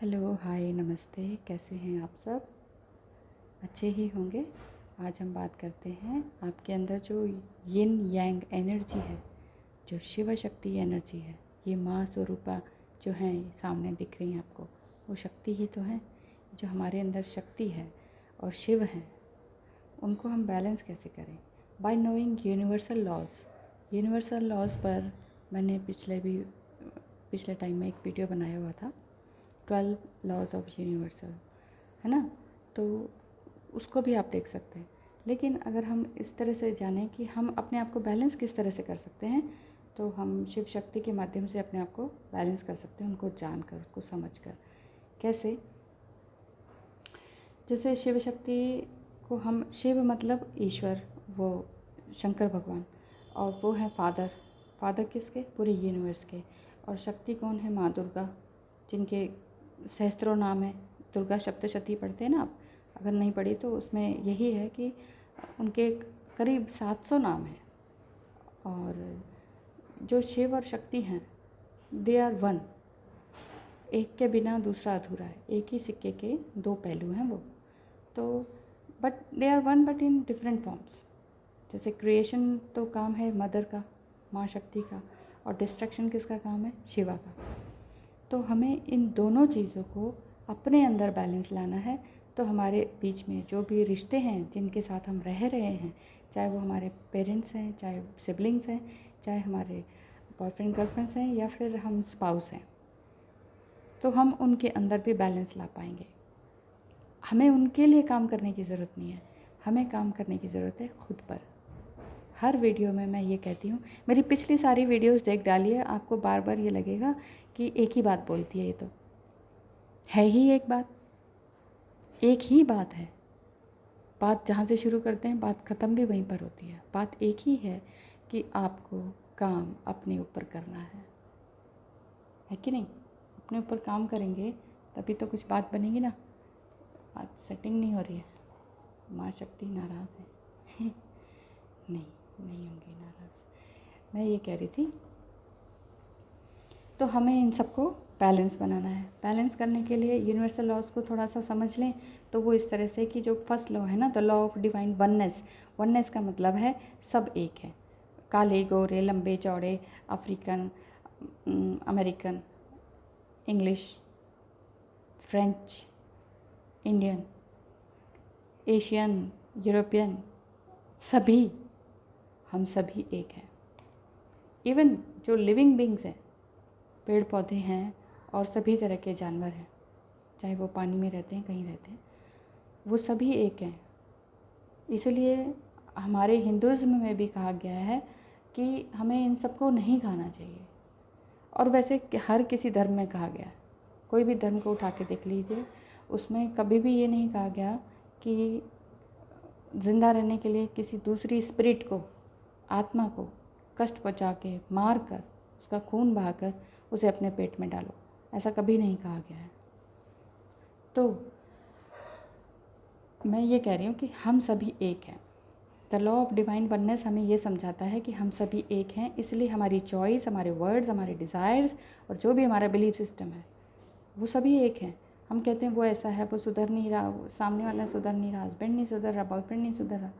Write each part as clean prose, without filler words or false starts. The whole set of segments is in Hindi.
हेलो, हाय, नमस्ते। कैसे हैं आप सब? अच्छे ही होंगे। आज हम बात करते हैं आपके अंदर जो यिन यांग एनर्जी है, जो शिव शक्ति एनर्जी है, ये माँ स्वरूपा जो हैं सामने दिख रही हैं आपको, वो शक्ति ही तो है। जो हमारे अंदर शक्ति है और शिव हैं, उनको हम बैलेंस कैसे करें? By knowing universal laws. Universal laws पर मैंने पिछले टाइम में एक वीडियो बनाया हुआ था, 12 लॉज ऑफ यूनिवर्सल, है ना? तो उसको भी आप देख सकते हैं। लेकिन अगर हम इस तरह से जानें कि हम अपने आप को बैलेंस किस तरह से कर सकते हैं, तो हम शिव शक्ति के माध्यम से अपने आप को बैलेंस कर सकते हैं, उनको जानकर, उसको समझकर। कैसे? जैसे शिव शक्ति को हम, शिव मतलब ईश्वर, वो शंकर भगवान, और वो है फादर किसके? पूरे यूनिवर्स के। और शक्ति कौन है? माँ दुर्गा, जिनके सहस्त्रों नाम है। दुर्गा सप्तशती पढ़ते हैं ना आप? अगर नहीं पढ़ी तो उसमें यही है कि उनके करीब 700 नाम हैं। और जो शिव और शक्ति हैं, दे आर वन। एक के बिना दूसरा अधूरा है। एक ही सिक्के के दो पहलू हैं वो। तो but they are one but in different forms. जैसे क्रिएशन तो काम है मदर का, माँ शक्ति का, और डिस्ट्रक्शन किसका काम है? शिवा का। तो हमें इन दोनों चीज़ों को अपने अंदर बैलेंस लाना है। तो हमारे बीच में जो भी रिश्ते हैं, जिनके साथ हम रह रहे हैं, चाहे वो हमारे पेरेंट्स हैं, चाहे सिबलिंग्स हैं, चाहे हमारे बॉयफ्रेंड गर्लफ्रेंड्स हैं, या फिर हम स्पाउस हैं, तो हम उनके अंदर भी बैलेंस ला पाएंगे। हमें उनके लिए काम करने की ज़रूरत नहीं है, हमें काम करने की ज़रूरत है खुद पर। हर वीडियो में मैं ये कहती हूँ, मेरी पिछली सारी वीडियोस देख डालिए, आपको बार बार ये लगेगा कि एक ही बात बोलती है। ये तो है ही एक बात, एक ही बात है। बात जहाँ से शुरू करते हैं, बात ख़त्म भी वहीं पर होती है। बात एक ही है कि आपको काम अपने ऊपर करना है कि नहीं? अपने ऊपर काम करेंगे तभी तो कुछ बात बनेगी ना। आज सेटिंग नहीं हो रही है, माँ शक्ति नाराज़ है। नहीं होंगी नाराज़। मैं ये कह रही थी, तो हमें इन सबको बैलेंस बनाना है। बैलेंस करने के लिए यूनिवर्सल लॉज को थोड़ा सा समझ लें तो वो इस तरह से कि जो फर्स्ट लॉ है ना, the law of divine oneness. Oneness का मतलब है सब एक है। काले गोरे, लंबे चौड़े, African, American, English, French, Indian, Asian, European, सभी, हम सभी एक हैं। इवन जो लिविंग बींग्स हैं, पेड़ पौधे हैं और सभी तरह के जानवर हैं, चाहे वो पानी में रहते हैं, कहीं रहते हैं, वो सभी एक हैं। इसलिए हमारे हिंदुज़्म में भी कहा गया है कि हमें इन सबको नहीं खाना चाहिए। और वैसे हर किसी धर्म में कहा गया है, कोई भी धर्म को उठा के देख लीजिए, उसमें कभी भी ये नहीं कहा गया कि ज़िंदा रहने के लिए किसी दूसरी स्पिरिट को, आत्मा को कष्ट पहुँचा के, मार कर, उसका खून बहाकर उसे अपने पेट में डालो। ऐसा कभी नहीं कहा गया है। तो मैं ये कह रही हूँ कि हम सभी एक हैं। The law of divine oneness हमें ये समझाता है कि हम सभी एक हैं। इसलिए हमारी चॉइस, हमारे वर्ड्स, हमारे डिज़ायर्स और जो भी हमारा बिलीफ सिस्टम है, वो सभी एक हैं। हम कहते हैं वो ऐसा है, वो सुधर नहीं रहा, वो सामने वाला सुधर नहीं रहा, हस्बैंड नहीं सुधर रहा, बॉयफ्रेंड नहीं सुधर रहा।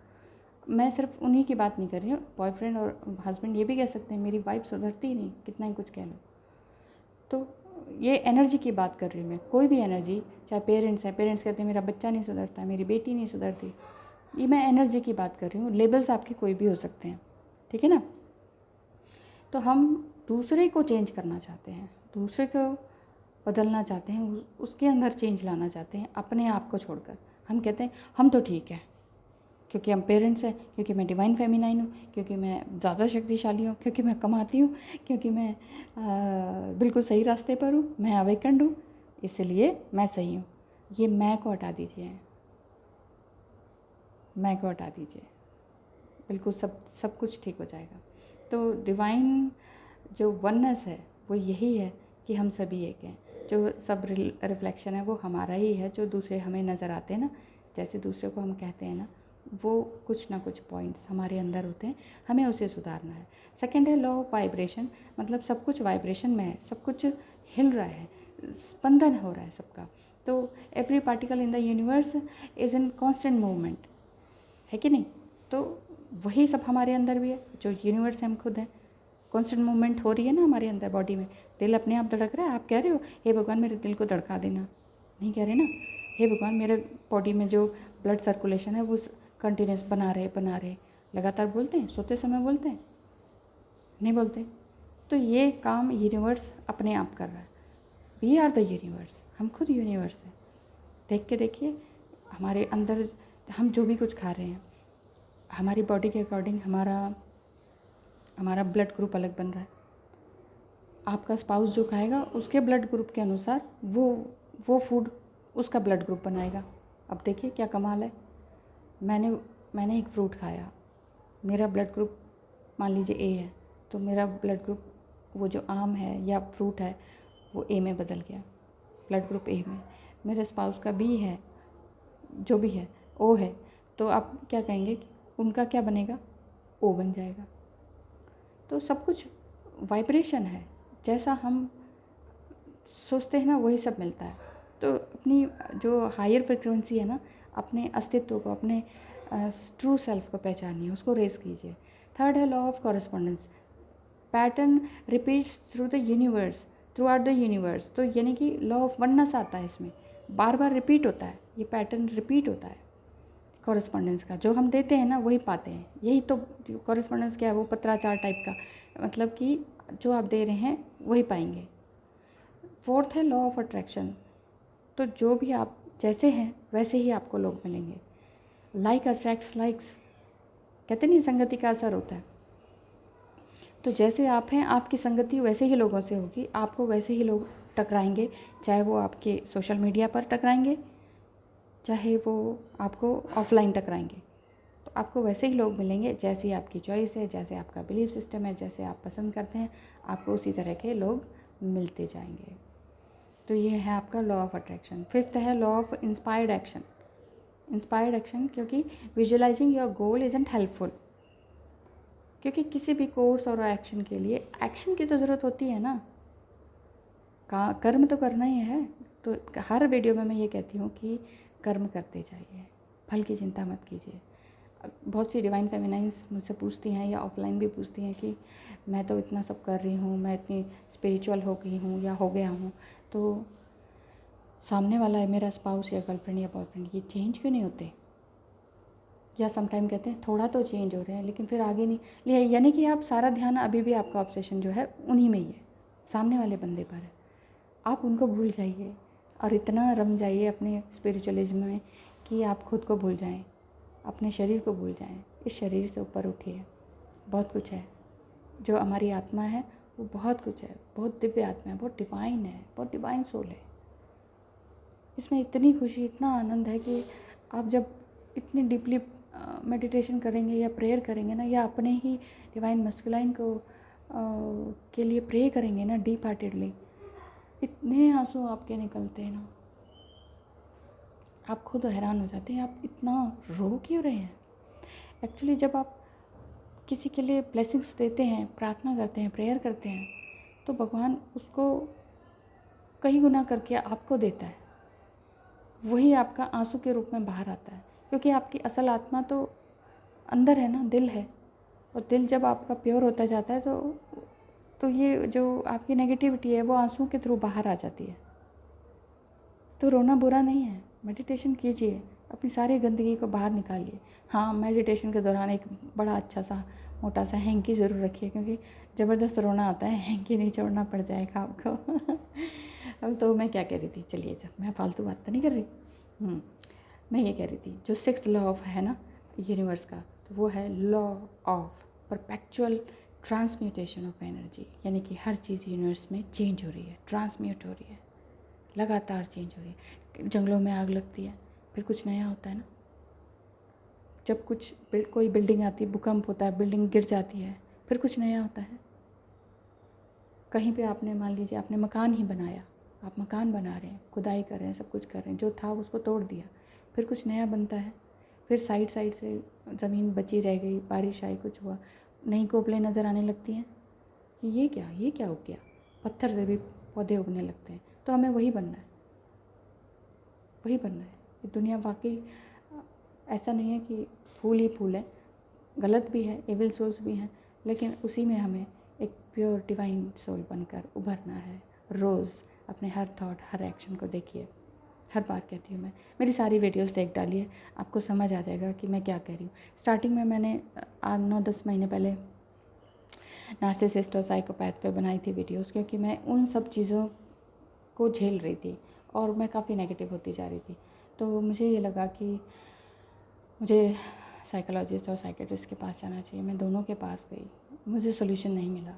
मैं सिर्फ उन्हीं की बात नहीं कर रही हूँ, बॉयफ्रेंड और हस्बैंड ये भी कह सकते हैं मेरी वाइफ सुधरती ही नहीं, कितना ही कुछ कह लो। तो ये एनर्जी की बात कर रही हूँ मैं। कोई भी एनर्जी, चाहे पेरेंट्स हैं, पेरेंट्स कहते हैं मेरा बच्चा नहीं सुधरता, मेरी बेटी नहीं सुधरती, ये मैं एनर्जी की बात कर रही हूँ। लेबल्स आपके कोई भी हो सकते हैं, ठीक है ना? तो हम दूसरे को चेंज करना चाहते हैं, दूसरे को बदलना चाहते हैं, उसके अंदर चेंज लाना चाहते हैं, अपने आप को छोड़कर। हम कहते हैं हम तो ठीक है, क्योंकि हम पेरेंट्स हैं, क्योंकि मैं डिवाइन फेमिनाइन हूँ, क्योंकि मैं ज़्यादा शक्तिशाली हूँ, क्योंकि मैं कमाती हूँ, क्योंकि मैं बिल्कुल सही रास्ते पर हूँ, मैं अवेकन्ड हूँ, इसलिए मैं सही हूँ। ये मैं को हटा दीजिए, मैं को हटा दीजिए, बिल्कुल सब कुछ ठीक हो जाएगा। तो डिवाइन जो वननेस है वो यही है कि हम सभी एक हैं। जो सब रिफ्लेक्शन है वो हमारा ही है। जो दूसरे हमें नज़र आते हैं ना, जैसे दूसरे को हम कहते हैं ना, वो कुछ ना कुछ पॉइंट्स हमारे अंदर होते हैं, हमें उसे सुधारना है। सेकंड है लॉ ऑफ वाइब्रेशन, मतलब सब कुछ वाइब्रेशन में है, सब कुछ हिल रहा है, स्पंदन हो रहा है सबका। तो every particle in the universe is in constant movement, है कि नहीं? तो वही सब हमारे अंदर भी है, जो यूनिवर्स है हम खुद हैं। कॉन्स्टेंट मूवमेंट हो रही है ना हमारे अंदर बॉडी में, दिल अपने आप धड़क रहा है। आप कह रहे हो हे भगवान मेरे दिल को धड़का देना, नहीं कह रहे ना। हे भगवान मेरे बॉडी में जो ब्लड सर्कुलेशन है वो कंटिन्यूस बना रहे। लगातार बोलते हैं, सोते समय बोलते हैं, नहीं बोलते। तो ये काम यूनिवर्स अपने आप कर रहा है। वी आर द यूनिवर्स, हम खुद यूनिवर्स हैं। देख के देखिए हमारे अंदर हम जो भी कुछ खा रहे हैं, हमारी बॉडी के अकॉर्डिंग हमारा ब्लड ग्रुप अलग बन रहा है। आपका स्पाउस जो खाएगा उसके ब्लड ग्रुप के अनुसार वो फूड उसका ब्लड ग्रुप बनाएगा। अब देखिए क्या कमाल है। मैंने एक फ्रूट खाया, मेरा ब्लड ग्रुप मान लीजिए ए है, तो मेरा ब्लड ग्रुप वो जो आम है या फ्रूट है वो ए में बदल गया, ब्लड ग्रुप ए में। मेरे स्पाउस का बी है, जो भी है ओ है, तो आप क्या कहेंगे कि उनका क्या बनेगा? ओ बन जाएगा। तो सब कुछ वाइब्रेशन है, जैसा हम सोचते हैं ना वही सब मिलता है। तो अपनी जो हायर फ्रिक्वेंसी है ना, अपने अस्तित्व को, अपने ट्रू सेल्फ को पहचानिए, उसको रेस कीजिए। थर्ड है law of correspondence. Pattern repeats through the universe, through out the universe. तो यानी कि लॉ ऑफ वननेस आता है इसमें, बार बार रिपीट होता है, ये पैटर्न रिपीट होता है कॉरेस्पॉन्डेंस का। जो हम देते हैं ना वही पाते हैं। यही तो कॉरेस्पॉन्डेंस क्या है, वो पत्राचार टाइप का, मतलब कि जो आप दे रहे हैं वही पाएंगे। फोर्थ है लॉ ऑफ अट्रैक्शन। तो जो भी आप जैसे हैं वैसे ही आपको लोग मिलेंगे। लाइक अट्रैक्ट्स लाइक्स, कहते नहीं संगति का असर होता है। तो जैसे आप हैं आपकी संगति वैसे ही लोगों से होगी, आपको वैसे ही लोग टकराएंगे। चाहे वो आपके सोशल मीडिया पर टकराएंगे, चाहे वो आपको ऑफलाइन टकराएंगे, तो आपको वैसे ही लोग मिलेंगे जैसी आपकी चॉइस है, जैसे आपका बिलीफ सिस्टम है, जैसे आप पसंद करते हैं, आपको उसी तरह के लोग मिलते जाएंगे। तो ये है आपका लॉ ऑफ अट्रैक्शन। फिफ्थ है law of inspired action. Inspired action, क्योंकि visualising your goal isn't helpful. क्योंकि किसी भी कोर्स और एक्शन के लिए एक्शन की तो ज़रूरत होती है ना, कर्म तो करना ही है। तो हर वीडियो में मैं ये कहती हूँ कि कर्म करते जाइए, फल की चिंता मत कीजिए। बहुत सी डिवाइन फेमिनाइंस मुझसे पूछती हैं या ऑफलाइन भी पूछती हैं कि मैं तो इतना सब कर रही हूँ, मैं इतनी स्पिरिचुअल हो गई हूँ या हो गया हूँ, तो सामने वाला है मेरा स्पाउस या गर्लफ्रेंड या बॉयफ्रेंड, ये चेंज क्यों नहीं होते? या समटाइम कहते हैं थोड़ा तो चेंज हो रहे हैं लेकिन फिर आगे नहीं, यानी कि आप सारा ध्यान अभी भी आपका ऑब्सेशन जो है उन्हीं में ही है, सामने वाले बंदे पर है। आप उनको भूल जाइए और इतना रम जाइए अपने स्पिरिचुअलिज्म में कि आप खुद को भूल जाएं, अपने शरीर को भूल जाएं। इस शरीर से ऊपर उठिए, बहुत कुछ है। जो हमारी आत्मा है वो बहुत कुछ है, बहुत दिव्य आत्मा है, बहुत डिवाइन है, बहुत डिवाइन सोल है। इसमें इतनी खुशी, इतना आनंद है कि आप जब इतनी डीपली मेडिटेशन करेंगे या प्रेयर करेंगे ना, या अपने ही डिवाइन मस्कुलाइन को के लिए प्रे करेंगे ना डीप हार्टेडली, इतने आंसू आपके निकलते हैं ना, आप खुद हैरान हो जाते हैं आप इतना रो क्यों रहे हैं। एक्चुअली जब आप किसी के लिए ब्लेसिंग्स देते हैं, प्रार्थना करते हैं, प्रेयर करते हैं, तो भगवान उसको कई गुना करके आपको देता है। वही आपका आंसू के रूप में बाहर आता है, क्योंकि आपकी असल आत्मा तो अंदर है ना, दिल है। और दिल जब आपका प्योर होता जाता है तो ये जो आपकी नेगेटिविटी है वो आंसू के थ्रू बाहर आ जाती है। तो रोना बुरा नहीं है, मेडिटेशन कीजिए, अपनी सारी गंदगी को बाहर निकालिए। हाँ, मेडिटेशन के दौरान एक बड़ा अच्छा सा मोटा सा हैंकी ज़रूर रखिए, क्योंकि ज़बरदस्त रोना आता है, हैंकी नहीं छोड़ना पड़ जाएगा आपको। अब तो मैं क्या कह रही थी, चलिए जब मैं फालतू बात तो नहीं कर रही। मैं ये कह रही थी जो सिक्स्थ लॉ ऑफ है ना यूनिवर्स का, तो वो है law of perpetual transmutation of energy. यानी कि हर चीज़ यूनिवर्स में चेंज हो रही है, ट्रांसम्यूट हो रही है, लगातार चेंज हो रही है। जंगलों में आग लगती है, फिर कुछ नया होता है ना। जब कोई बिल्डिंग आती है, भूकंप होता है, बिल्डिंग गिर जाती है, फिर कुछ नया होता है। कहीं पे आपने मान लीजिए आपने मकान ही बनाया, आप मकान बना रहे हैं, खुदाई कर रहे हैं, सब कुछ कर रहे हैं, जो था उसको तोड़ दिया, फिर कुछ नया बनता है। फिर साइड साइड से ज़मीन बची रह गई, बारिश आई, कुछ हुआ, नई कोपलें नज़र आने लगती हैं कि ये क्या उग गया। पत्थर से भी पौधे उगने लगते हैं, तो हमें वही बनना है, वही बनना है। ये दुनिया वाकई ऐसा नहीं है कि फूल ही फूल है, गलत भी है, एविल सोल्स भी हैं, लेकिन उसी में हमें एक प्योर डिवाइन सोल बनकर उभरना है। रोज़ अपने हर थॉट, हर एक्शन को देखिए। हर बार कहती हूँ मैं, मेरी सारी वीडियोस देख डालिए, आपको समझ आ जाएगा कि मैं क्या कह रही हूँ। स्टार्टिंग में मैंने 8-9-10 महीने पहले नार्सिसिस्ट और साइकोपैथ पे बनाई थी वीडियोस, क्योंकि मैं उन सब चीज़ों को झेल रही थी और मैं काफ़ी नेगेटिव होती जा रही थी। तो मुझे ये लगा कि मुझे साइकोलॉजिस्ट और साइकेट्रिस्ट के पास जाना चाहिए। मैं दोनों के पास गई, मुझे सोल्यूशन नहीं मिला।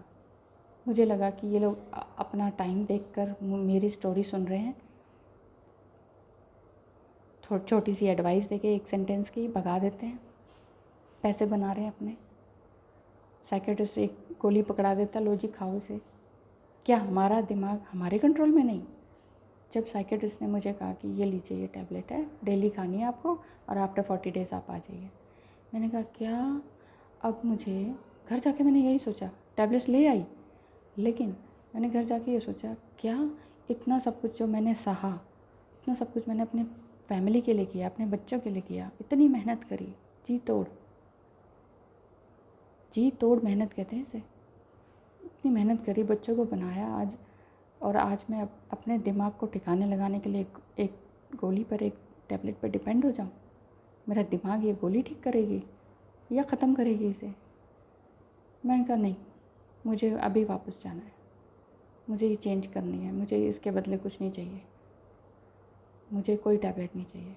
मुझे लगा कि ये लोग अपना टाइम देखकर मेरी स्टोरी सुन रहे हैं, छोटी सी एडवाइस देके एक सेंटेंस की भगा देते हैं, पैसे बना रहे हैं अपने। साइकेट्रिस्ट एक गोली पकड़ा देता, लो जी खाओ इसे। क्या हमारा दिमाग हमारे कंट्रोल में नहीं? जब साइकेट्रिस्ट ने मुझे कहा कि ये लीजिए, ये टैबलेट है, डेली खानी है आपको और आफ्टर 40 डेज़ आप आ जाइए, मैंने कहा क्या? अब मुझे घर जाके मैंने यही सोचा, टैबलेट्स ले आई, लेकिन मैंने घर जाके ये सोचा, क्या इतना सब कुछ जो मैंने सहा, इतना सब कुछ मैंने अपने फैमिली के लिए किया, अपने बच्चों के लिए किया, इतनी मेहनत करी, जी तोड़ मेहनत कहते हैं इसे। इतनी मेहनत करी, बच्चों को बनाया आज, और आज मैं अपने दिमाग को ठिकाने लगाने के लिए एक गोली पर, एक टैबलेट पर डिपेंड हो जाऊँ? मेरा दिमाग ये गोली ठीक करेगी या ख़त्म करेगी इसे? मैंने कहा नहीं, मुझे अभी वापस जाना है, मुझे ये चेंज करनी है, मुझे इसके बदले कुछ नहीं चाहिए, मुझे कोई टैबलेट नहीं चाहिए,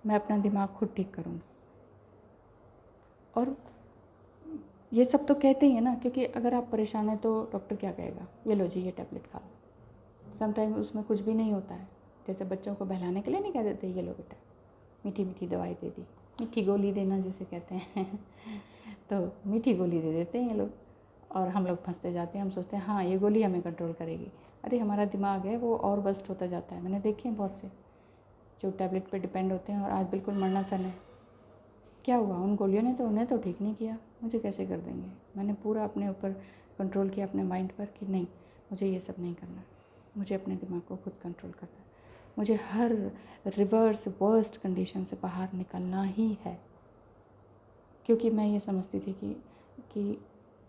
मैं अपना दिमाग खुद ठीक करूँगी। और ये सब तो कहते ही हैं ना, क्योंकि अगर आप परेशान हैं तो डॉक्टर क्या कहेगा, ये लो जी ये टैबलेट खा लो। समटाइम उसमें कुछ भी नहीं होता है, जैसे बच्चों को बहलाने के लिए नहीं कह देते ये लो बेटा, मीठी मीठी दवाई दे दी, मीठी गोली देना जिसे कहते हैं तो मीठी गोली दे देते हैं ये लोग, और हम लोग फंसते जाते हैं। हम सोचते हैं हाँ ये गोली हमें कंट्रोल करेगी। अरे हमारा दिमाग है वो और बस्ट होता जाता है। मैंने देखे हैं बहुत से जो टैबलेट पे डिपेंड होते हैं और आज बिल्कुल मरना सन है। क्या हुआ, उन गोलियों ने तो उन्हें तो ठीक नहीं किया, मुझे कैसे कर देंगे? मैंने पूरा अपने ऊपर कंट्रोल किया, अपने माइंड पर, कि नहीं मुझे ये सब नहीं करना, मुझे अपने दिमाग को खुद कंट्रोल करना है, मुझे हर रिवर्स वर्स्ट कंडीशन से बाहर निकलना ही है। क्योंकि मैं ये समझती थी कि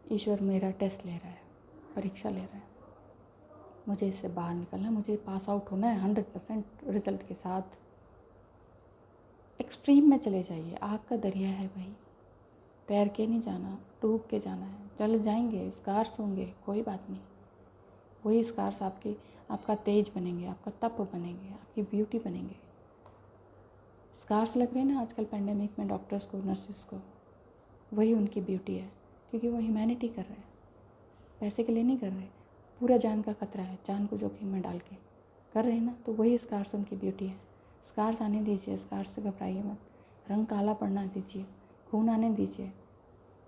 ईश्वर मेरा टेस्ट ले रहा है, परीक्षा ले रहा है, मुझे इससे बाहर निकलना है, मुझे पास आउट होना है 100% रिज़ल्ट के साथ। एक्सट्रीम में चले जाइए, आग का दरिया है भाई, तैर के नहीं जाना, डूब के जाना है। चल जाएंगे, स्कार्स होंगे, कोई बात नहीं, वही स्कार्स आपका तेज बनेंगे, आपका तप बनेंगे, आपकी ब्यूटी बनेंगे। स्कार्स लग रहे हैं ना आजकल पेंडेमिक में डॉक्टर्स को, नर्सेस को, वही उनकी ब्यूटी है, क्योंकि वो ह्यूमैनिटी कर रहे हैं, पैसे के लिए नहीं कर रहे। पूरा जान का खतरा है, जान को जोखिम में डाल के कर रहे हैं ना, तो वही स्कार्स उनकी ब्यूटी है। स्कार्स आने दीजिए, स्कार्स से घबराइए मत, रंग काला पड़ना दीजिए, खून आने दीजिए,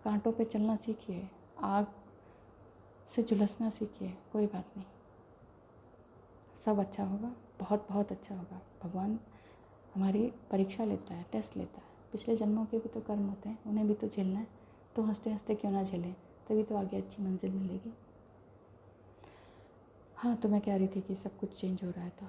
कांटों पे चलना सीखिए, आग से झुलसना सीखिए, कोई बात नहीं, सब अच्छा होगा, बहुत बहुत अच्छा होगा। भगवान हमारी परीक्षा लेता है, टेस्ट लेता है। पिछले जन्मों के भी तो कर्म होते हैं, उन्हें भी तो झेलना है, तो हंसते हंसते क्यों ना झेलें, तभी तो आगे अच्छी मंजिल मिलेगी। हाँ, तो मैं कह रही थी कि सब कुछ चेंज हो रहा है, तो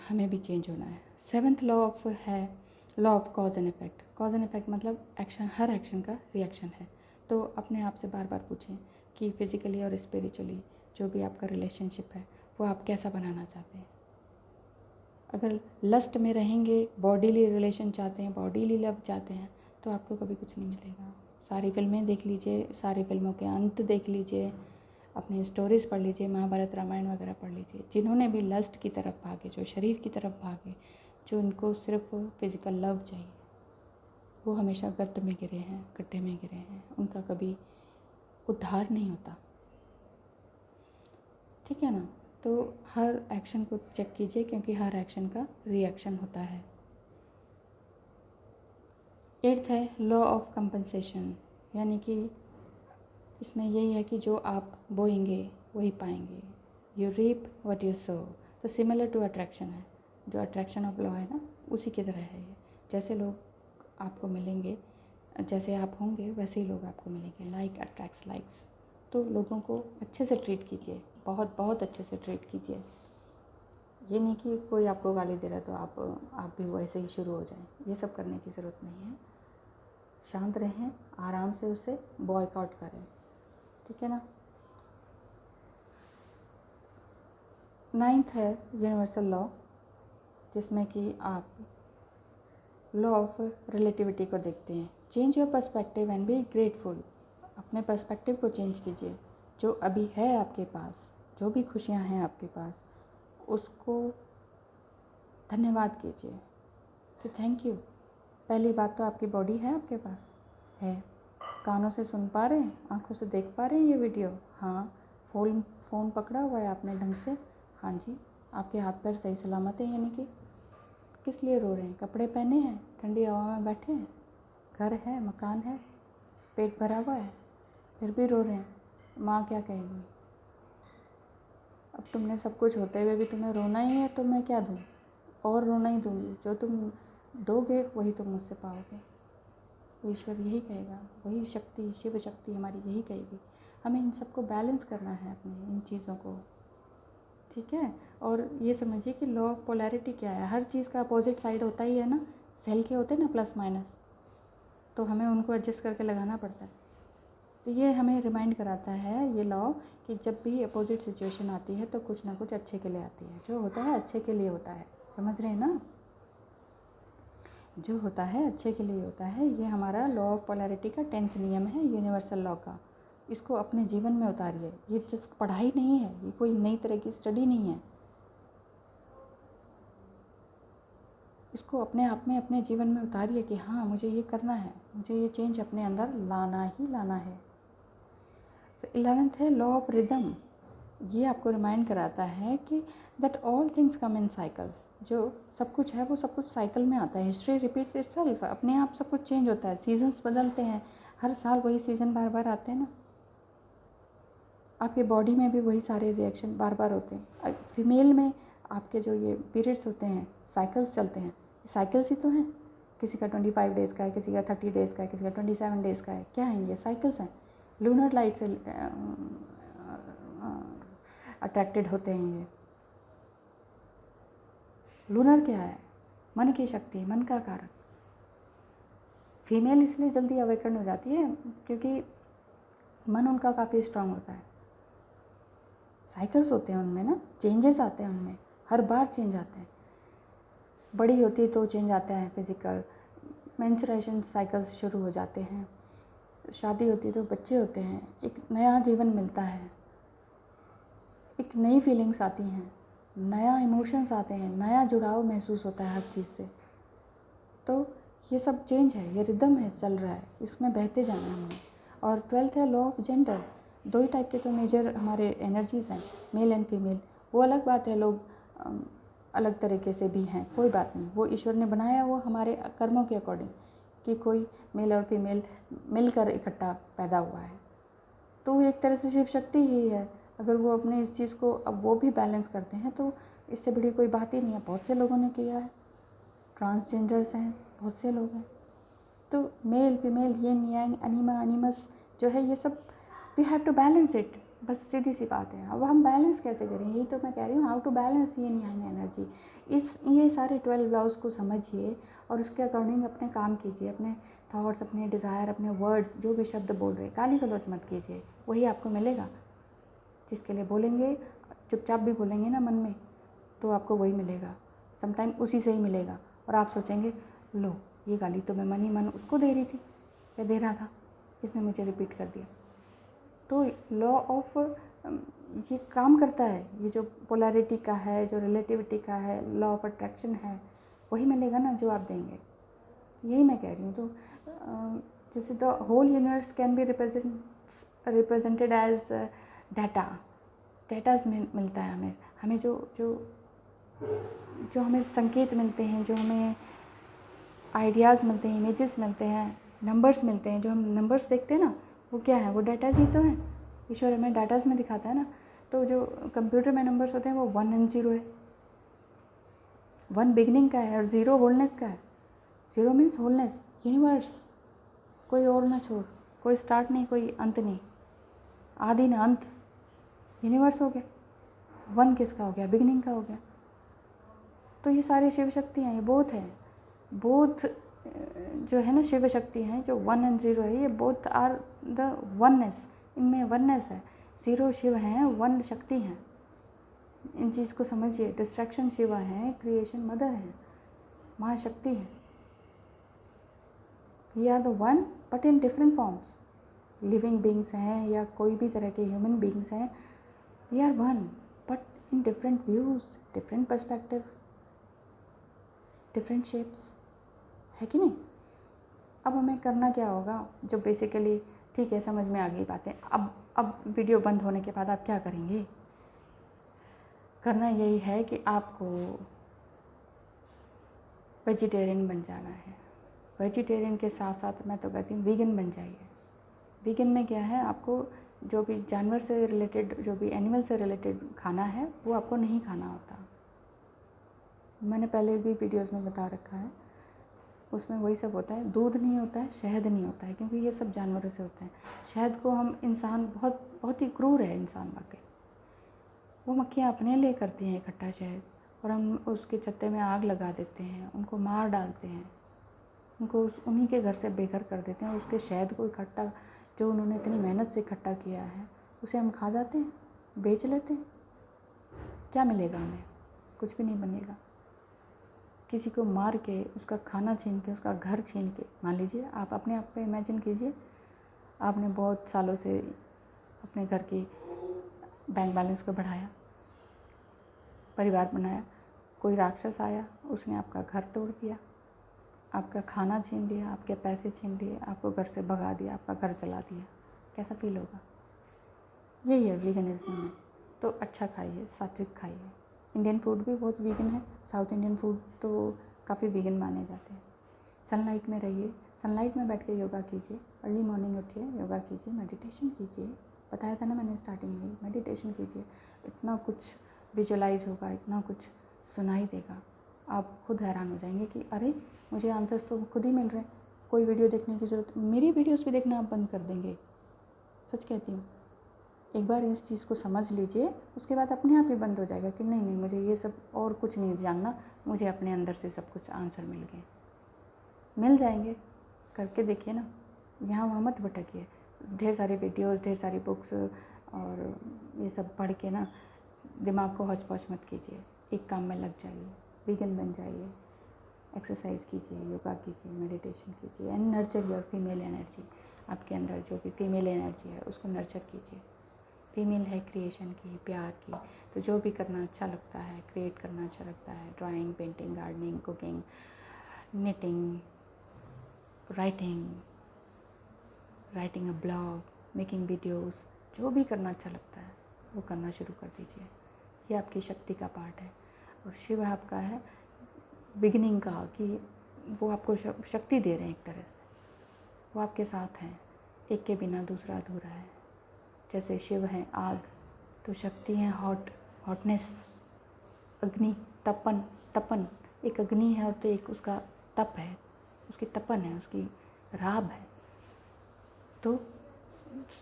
हमें भी चेंज होना है। 7th लॉ ऑफ है law of cause and effect. Cause and effect मतलब एक्शन, हर एक्शन का रिएक्शन है। तो अपने आप से बार बार पूछें कि फिज़िकली और स्पिरिचुअली जो भी आपका रिलेशनशिप है वो आप कैसा बनाना चाहते हैं। अगर लस्ट में रहेंगे, बॉडीली रिलेशन चाहते हैं, बॉडीली लव चाहते हैं, तो आपको कभी कुछ नहीं मिलेगा। सारी फिल्में देख लीजिए, सारी फिल्मों के अंत देख लीजिए, अपनी स्टोरीज़ पढ़ लीजिए, महाभारत रामायण वगैरह पढ़ लीजिए। जिन्होंने भी लस्ट की तरफ भागे, जो शरीर की तरफ भागे, जो उनको सिर्फ फिज़िकल लव चाहिए, वो हमेशा गर्त में गिरे हैं, गड्ढे में गिरे हैं, उनका कभी उद्धार नहीं होता। ठीक है ना? तो हर एक्शन को चेक कीजिए, क्योंकि हर एक्शन का रिएक्शन होता है। 8th है लॉ ऑफ कंपनसेशन, यानी कि इसमें यही है कि जो आप बोएंगे वही पाएंगे। You reap what you sow. तो सिमिलर टू अट्रैक्शन है, जो अट्रैक्शन ऑफ लॉ है ना, उसी की तरह है ये। जैसे लोग आपको मिलेंगे, जैसे आप होंगे वैसे ही लोग आपको मिलेंगे। Like attracts likes. तो लोगों को अच्छे से ट्रीट कीजिए, बहुत बहुत अच्छे से ट्रीट कीजिए। ये नहीं कि कोई आपको गाली दे रहा है तो आप भी वैसे ही शुरू हो जाएं, ये सब करने की ज़रूरत नहीं है। शांत रहें, आराम से उसे बॉयकॉट करें, ठीक है ना। 9th है यूनिवर्सल लॉ, जिसमें कि आप लॉ ऑफ रिलेटिविटी को देखते हैं। Change your perspective and be grateful. अपने पर्सपेक्टिव को चेंज कीजिए। जो अभी है आपके पास, जो भी खुशियां हैं आपके पास, उसको धन्यवाद कीजिए कि थैंक यू। पहली बात तो आपकी बॉडी है आपके पास, है, कानों से सुन पा रहे हैं, आंखों से देख पा रहे हैं ये वीडियो, हाँ। फ़ोन पकड़ा हुआ है आपने ढंग से, हाँ जी। आपके हाथ पैर सही सलामत हैं, यानी कि किस लिए रो रहे हैं? कपड़े पहने हैं, ठंडी हवा में बैठे हैं, घर है, मकान है, पेट भरा हुआ है, फिर भी रो रहे हैं। माँ क्या कहेगी? अब तुमने सब कुछ होते हुए भी तुम्हें रोना ही है तो मैं क्या दूँ? और रोना ही दूँगी। जो तुम दोगे वही तुम मुझसे पाओगे। तो ईश्वर यही कहेगा, वही शक्ति, शिव शक्ति हमारी यही कहेगी। हमें इन सबको बैलेंस करना है, अपने इन चीज़ों को, ठीक है। और ये समझिए कि लॉ ऑफ पोलैरिटी क्या है। हर चीज़ का अपोजिट साइड होता ही है ना। सेल के होते हैं ना प्लस माइनस, तो हमें उनको एडजस्ट करके लगाना पड़ता है। तो ये हमें रिमाइंड कराता है ये लॉ कि जब भी अपोजिट सिचुएशन आती है तो कुछ ना कुछ अच्छे के लिए आती है। जो होता है अच्छे के लिए होता है, समझ रहे हैं ना। जो होता है अच्छे के लिए होता है। ये हमारा लॉ ऑफ पोलैरिटी का 10th नियम है यूनिवर्सल लॉ का। इसको अपने जीवन में उतारिए। ये जस्ट पढ़ाई नहीं है, ये कोई नई तरह की स्टडी नहीं है। इसको अपने आप में, अपने जीवन में उतारिए कि हाँ, मुझे ये करना है, मुझे ये चेंज अपने अंदर लाना ही लाना है। तो 11th है लॉ ऑफ रिदम। ये आपको रिमाइंड कराता है कि that all things come in cycles. जो सब कुछ है वो सब कुछ साइकिल में आता है। History repeats itself. अपने आप सब कुछ चेंज होता है, सीजन्स बदलते हैं, हर साल वही सीज़न बार बार आते हैं ना। आपके बॉडी में भी वही सारे रिएक्शन बार बार होते हैं। फीमेल में आपके जो ये पीरियड्स होते हैं, साइकिल्स चलते हैं, साइकिल्स ही तो हैं। किसी का 25 डेज़ का है, किसी का 30 डेज़ का है, किसी का 27 डेज़ का है। क्या है ये? साइकिल्स हैं। लूनर लाइट से अट्रैक्टेड होते हैं ये। लूनर क्या है? मन की शक्ति, मन का कारक। फीमेल इसलिए जल्दी अवेकन हो जाती है क्योंकि मन उनका काफ़ी स्ट्रांग होता है। साइकिल्स होते हैं उनमें ना, चेंजेस आते हैं उनमें, हर बार चेंज आते हैं। बड़ी होती है तो चेंज आता है फिज़िकल, मेंस्ट्रुएशन साइकिल्स शुरू हो जाते हैं। शादी होती है तो बच्चे होते हैं, एक नया जीवन मिलता है, एक नई फीलिंग्स आती हैं, नया इमोशंस आते हैं, नया जुड़ाव महसूस होता है हर चीज़ से। तो ये सब चेंज है, ये रिदम है, चल रहा है, इसमें बहते जाना है हमने। और 12th है law of gender. 2 he type के तो मेजर हमारे एनर्जीज़ हैं, मेल एंड फीमेल। वो अलग बात है, लोग अलग तरीके से भी हैं, कोई बात नहीं। वो ईश्वर ने बनाया, वो हमारे कर्मों के अकॉर्डिंग, कि कोई मेल और फीमेल मिलकर इकट्ठा पैदा हुआ है। तो वो एक तरह से शिव शक्ति ही है। अगर वो अपने इस चीज़ को अब वो भी बैलेंस करते हैं तो इससे बड़ी कोई बात ही नहीं है। बहुत से लोगों ने किया है, ट्रांसजेंडर्स हैं, बहुत से लोग हैं। तो male female, yin yang, anima animus जो है, ये सब we have to balance it. बस सीधी सी बात है। अब हम बैलेंस कैसे करें, यही तो मैं कह रही हूँ, how to balance yin yang energy. ये सारे 12 लॉज को समझिए और उसके अकॉर्डिंग अपने काम कीजिए। अपने थॉट्स, अपने डिज़ायर, अपने वर्ड्स, जो भी शब्द बोल रहे, गाली गलौज मत कीजिए, वही आपको मिलेगा। जिसके लिए बोलेंगे, चुपचाप भी बोलेंगे ना मन में, तो आपको वही मिलेगा। समटाइम उसी से ही मिलेगा और आप सोचेंगे, लो ये गाली तो मैं मन ही मन उसको दे रही थी या दे रहा था, इसने मुझे रिपीट कर दिया। तो लॉ ऑफ ये काम करता है, ये जो पोलैरिटी का है, जो रिलेटिविटी का है, लॉ ऑफ अट्रैक्शन है, वही मिलेगा ना जो आप देंगे। यही मैं कह रही हूँ। तो जैसे the whole universe can be represented as डाटाज मिलता है हमें जो हमें संकेत मिलते हैं, जो हमें आइडियाज़ मिलते हैं, इमेजेस मिलते हैं, नंबर्स मिलते हैं। जो हम नंबर्स देखते हैं ना, वो क्या है? वो डाटाज ही तो हैं। ईश्वर हमें डाटाज में दिखाता है ना। तो जो कंप्यूटर में नंबर्स होते हैं वो 1 और 0 है। 1 बिगनिंग का है और 0 होलनेस का है। 0 मीन्स होलनेस, यूनिवर्स, कोई और ना छोड़, कोई स्टार्ट नहीं, कोई अंत नहीं, आदि ना अंत, यूनिवर्स हो गया। 1 किसका हो गया? बिगनिंग का हो गया। तो ये सारी शिव शक्तियाँ, ये बोध है। बोध जो है ना, शिव शक्ति हैं जो 1 एंड 0 है, ये बोथ आर द वननेस, इनमें वननेस है। 0 शिव हैं, 1 शक्ति हैं। इन चीज़ को समझिए। डिस्ट्रैक्शन शिवा हैं, क्रिएशन मदर है, महाशक्ति है। We are the one but in different forms. Living beings हैं या कोई भी तरह के ह्यूमन बींग्स हैं, we are one but in different views, different perspective, different shapes, है कि नहीं। अब हमें करना क्या होगा, जो बेसिकली ठीक है समझ में आ गई बातें। अब वीडियो बंद होने के बाद आप क्या करेंगे? करना यही है कि आपको वेजिटेरियन बन जाना है। वेजिटेरियन के साथ साथ मैं तो कहती हूँ वीगन बन जाइए। वीगन में क्या है, आपको जो भी जानवर से रिलेटेड, जो भी एनिमल से रिलेटेड खाना है वो आपको नहीं खाना होता। मैंने पहले भी वीडियोस में बता रखा है, उसमें वही सब होता है। दूध नहीं होता है, शहद नहीं होता है, क्योंकि ये सब जानवरों से होता है। शहद को हम इंसान बहुत ही क्रूर है इंसान वाकई। वो मक्खियाँ अपने लिए करती हैं इकट्ठा शहद, और हम उसके छत्ते में आग लगा देते हैं, उनको मार डालते हैं, उनको उन्हीं के घर से बेघर कर देते हैं। उसके शहद को इकट्ठा, जो उन्होंने इतनी मेहनत से इकट्ठा किया है, उसे हम खा जाते हैं, बेच लेते हैं। क्या मिलेगा हमें? कुछ भी नहीं बनेगा। किसी को मार के, उसका खाना छीन के, उसका घर छीन के, मान लीजिए आप अपने आप पे इमेजिन कीजिए, आपने बहुत सालों से अपने घर की बैंक बैलेंस को बढ़ाया, परिवार बनाया, कोई राक्षस आया, उसने आपका घर तोड़ दिया, आपका खाना छीन लिया, आपके पैसे छीन लिए, आपको घर से भगा दिया, आपका घर चला दिया, कैसा फील होगा? यही है वीगनिज्म में। तो अच्छा खाइए, सात्विक खाइए। इंडियन फूड भी बहुत वीगन है, साउथ इंडियन फूड तो काफ़ी वीगन माने जाते हैं। सनलाइट में रहिए, सनलाइट में बैठ के योगा कीजिए, अर्ली मॉर्निंग उठिए, योगा कीजिए, मेडिटेशन कीजिए। बताया था ना मैंने स्टार्टिंग में, मेडिटेशन कीजिए। इतना कुछ विजुअलाइज होगा, इतना कुछ सुनाई देगा, आप खुद हैरान हो जाएंगे कि अरे मुझे आंसर्स तो खुद ही मिल रहे हैं, कोई वीडियो देखने की ज़रूरत। मेरी वीडियोस भी देखना आप बंद कर देंगे, सच कहती हूँ। एक बार इस चीज़ को समझ लीजिए, उसके बाद अपने आप ही बंद हो जाएगा कि नहीं नहीं, मुझे ये सब और कुछ नहीं जानना, मुझे अपने अंदर से सब कुछ आंसर मिल गए। मिल जाएंगे, करके देखिए ना, यहाँ वहाँ मत भटकिए। ढेर सारी वीडियोस, ढेर सारी बुक्स और ये सब पढ़ के ना दिमाग को हौच पौच मत कीजिए। एक काम में लग जाइए, वीगन बन जाइए, एक्सरसाइज कीजिए, योगा कीजिए, मेडिटेशन कीजिए, and nurture your female energy. आपके अंदर जो भी फीमेल एनर्जी है उसको नर्चर कीजिए। फीमेल है क्रिएशन की, प्यार की, तो जो भी करना अच्छा लगता है, क्रिएट करना अच्छा लगता है, drawing, painting, gardening, cooking, knitting, writing a blog, making videos, जो भी करना अच्छा लगता है वो करना शुरू कर दीजिए। ये आपकी शक्ति का पार्ट है। और शिव आपका है बिगिनिंग का, कि वो आपको शक्ति दे रहे हैं एक तरह से, वो आपके साथ हैं। एक के बिना दूसरा अधूरा है। जैसे शिव हैं आग, तो शक्ति है हॉटनेस, अग्नि, तपन। एक अग्नि है और तो एक उसका तप है, उसकी तपन है, उसकी राब है। तो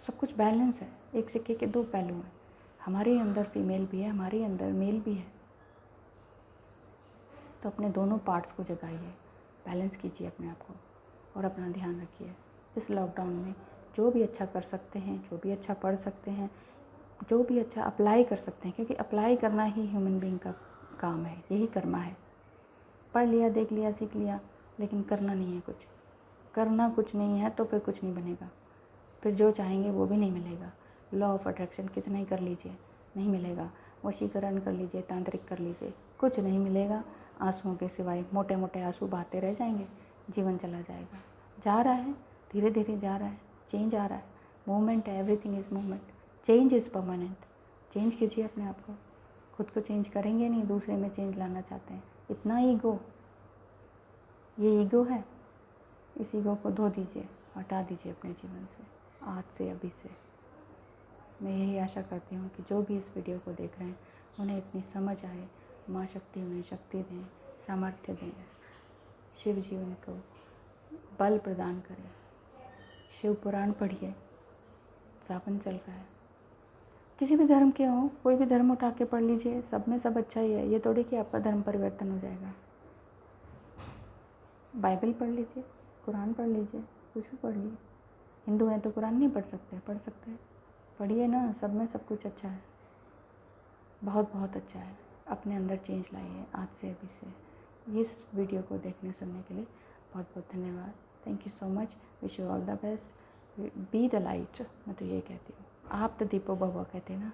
सब कुछ बैलेंस है, एक सिक्के के दो पहलू हैं। हमारे अंदर फीमेल भी है, हमारे अंदर मेल भी है। तो अपने दोनों पार्ट्स को जगाइए, बैलेंस कीजिए अपने आप को, और अपना ध्यान रखिए। इस लॉकडाउन में जो भी अच्छा कर सकते हैं, जो भी अच्छा पढ़ सकते हैं, जो भी अच्छा अप्लाई कर सकते हैं, क्योंकि अप्लाई करना ही ह्यूमन बीइंग का काम है, यही कर्मा है। पढ़ लिया, देख लिया, सीख लिया, लेकिन करना नहीं है कुछ। करना कुछ नहीं है तो फिर कुछ नहीं बनेगा, फिर जो चाहेंगे वो भी नहीं मिलेगा। लॉ ऑफ अट्रैक्शन कितना ही कर लीजिए, नहीं मिलेगा। वशीकरण कर लीजिए, तांत्रिक कर लीजिए, कुछ नहीं मिलेगा। आंसुओं के सिवाय मोटे मोटे आंसू बहाते रह जाएंगे, जीवन चला जाएगा। जा रहा है, धीरे धीरे जा रहा है, चेंज आ रहा है। मूवमेंट है, everything is movement, change is permanent. Change कीजिए अपने आप को। खुद को चेंज करेंगे नहीं, दूसरे में चेंज लाना चाहते हैं। इतना ईगो, ये ईगो है, इस ईगो को धो दीजिए, हटा दीजिए अपने जीवन से, आज से, अभी से। मैं यही आशा करती हूँ कि जो भी इस वीडियो को देख रहे हैं उन्हें इतनी समझ आए, माँ शक्ति उन्हें शक्ति दें, सामर्थ्य दें, शिव जी उनको बल प्रदान करें। शिव पुराण पढ़िए, सावन चल रहा है, किसी भी धर्म के हों, कोई भी धर्म उठा के पढ़ लीजिए, सब में सब अच्छा ही है। ये थोड़ी कि आपका धर्म परिवर्तन हो जाएगा। बाइबल पढ़ लीजिए, कुरान पढ़ लीजिए, कुछ भी पढ़िए। हिंदू हैं तो कुरान नहीं पढ़ सकते? पढ़ सकते हैं, पढ़िए ना। सब में सब कुछ अच्छा है, बहुत बहुत अच्छा है। अपने अंदर चेंज लाइए आज से, अभी से। इस वीडियो को देखने सुनने के लिए बहुत बहुत धन्यवाद। Thank you so much. Wish you all the best. B the light, मैं तो ये कहती हूँ। आप तो दीपो भव कहते हैं ना।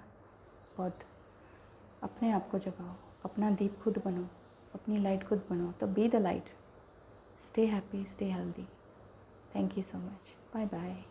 बहुत अपने आप को जगाओ, अपना दीप खुद बनो, अपनी लाइट खुद बनो। तो be the light. Stay happy, stay healthy. Thank you so much. Bye bye.